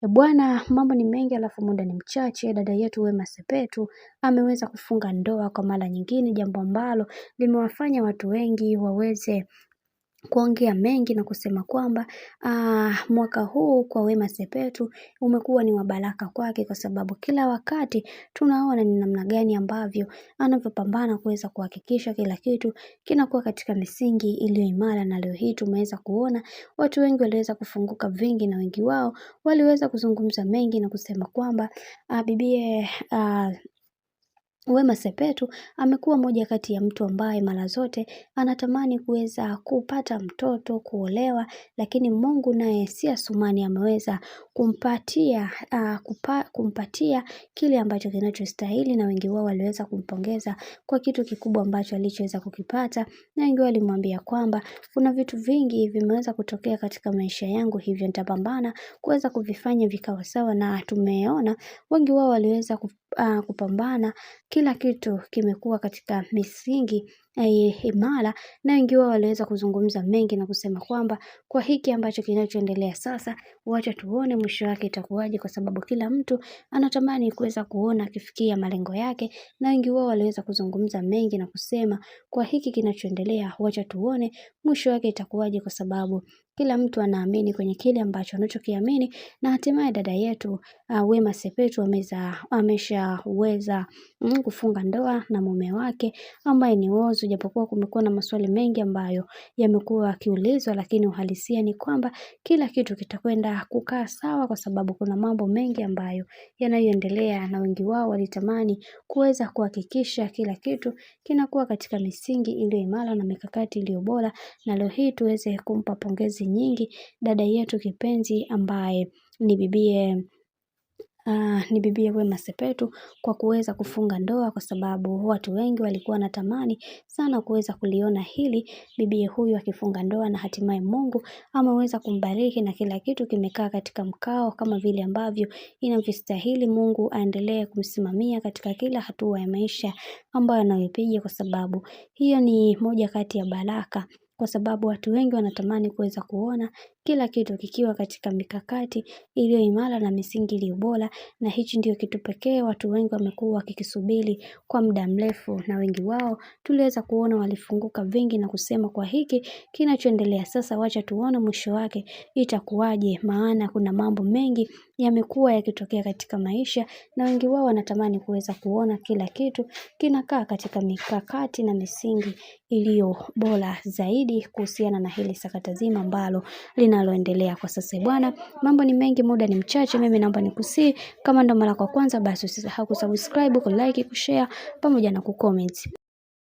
Bwana, mambo ni mengi alafu muda ni mchache. Dada yetu Wema Sepetu ameweza kufunga ndoa kwa mara nyingine, jambo ambalo limewafanya watu wengi waweze kuongea mengi na kusema kwamba mwaka huu kwa Wema Sepetu umekuwa ni wa baraka kwake, kwa sababu kila wakati tunaona ni namna gani ambavyo anavyopambana kuweza kuhakikisha kila kitu kinakuwa katika misingi iliyo imara. Na leo hii tumeweza kuona watu wengi waliweza kufunguka vingi, na wengi wao waliweza kuzungumza mengi na kusema kwamba bibie Wema Sepetu amekuwa moja kati ya mtu ambaye mara zote anatamani kuweza kupata mtoto, kuolewa, lakini Mungu naye si Asumani ameweza kumpatia kile ambacho kinachostahili, na wengi wao waliweza kumpongeza kwa kitu kikubwa ambacho alichoweza kukipata, na wengi walimwambia kwamba kuna vitu vingi vimeweza kutokea katika maisha yangu, hivyo nitapambana kuweza kuvifanya vikawa sawa, na tumeona wengi wao waliweza kupambana. Kila kitu kimekuwa katika misingi imara, na wengi wao waliweza kuzungumza mengi na kusema kwamba kwa hiki ambacho kinachoendelea sasa, wacha tuone mwisho wake itakuwaje, kwa sababu kila mtu anatamani kuweza kuona akifikia malengo yake. Na wengi wao waliweza kuzungumza mengi na kusema kwa hiki kinachoendelea, wacha tuone mwisho wake itakuwaje, kwa sababu kila mtu anaamini kwenye kile ambacho anachokiamini. Na hatimaye dada yetu Wema Sepetu ameshaweza kufunga ndoa na mume wake ambaye ni Whozu, japokuwa kumekuwa na maswali mengi ambayo yamekuwa yakiulizwa, lakini uhalisia ni kwamba kila kitu kitakwenda kukaa sawa, kwa sababu kuna mambo mengi ambayo yanayoendelea, na wengi wao walitamani kuweza kuhakikisha kila kitu kinakuwa katika misingi iliyo imara na mikakati iliyo bora. Na leo hii tuweze kumpa pongezi nyingi dada yetu kipenzi ambaye ni bibie Wema Sepetu kwa kuweza kufunga ndoa, kwa sababu watu wengi walikuwa wanatamani sana kuweza kuliona hili bibie huyu akifunga ndoa, na hatimaye Mungu ameweza kumbariki na kila kitu kimekaa katika mkao kama vile ambavyo inavyostahili. Mungu aendelee kumsimamia katika kila hatua ya maisha ambayo anayopiga, kwa sababu hiyo ni moja kati ya baraka, kwa sababu watu wengi wanatamani kuweza kuona kila kitu kikiwa katika mikakati iliyo imara na misingi iliyo bora, na hichi ndio kitu pekee watu wengi wamekuwa wakikisubiri kwa muda mrefu. Na wengi wao tuliweza kuona walifunguka vingi na kusema kwa hiki kinachoendelea sasa, wacha tuone mwisho wake itakuwaje, maana kuna mambo mengi yamekuwa yakitokea katika maisha, na wengi wao wanatamani kuweza kuona kila kitu kinakaa katika mikakati na misingi iliyo bora zaidi kuhusiana na hili sakata zima ambalo linaloendelea kwa sasa. Bwana, mambo ni mengi, muda ni mchache. Mimi naomba nikusii, kama ndo mara kwa kwanza, basi usisahau kusubscribe, kulike, kushare pamoja na kucomment.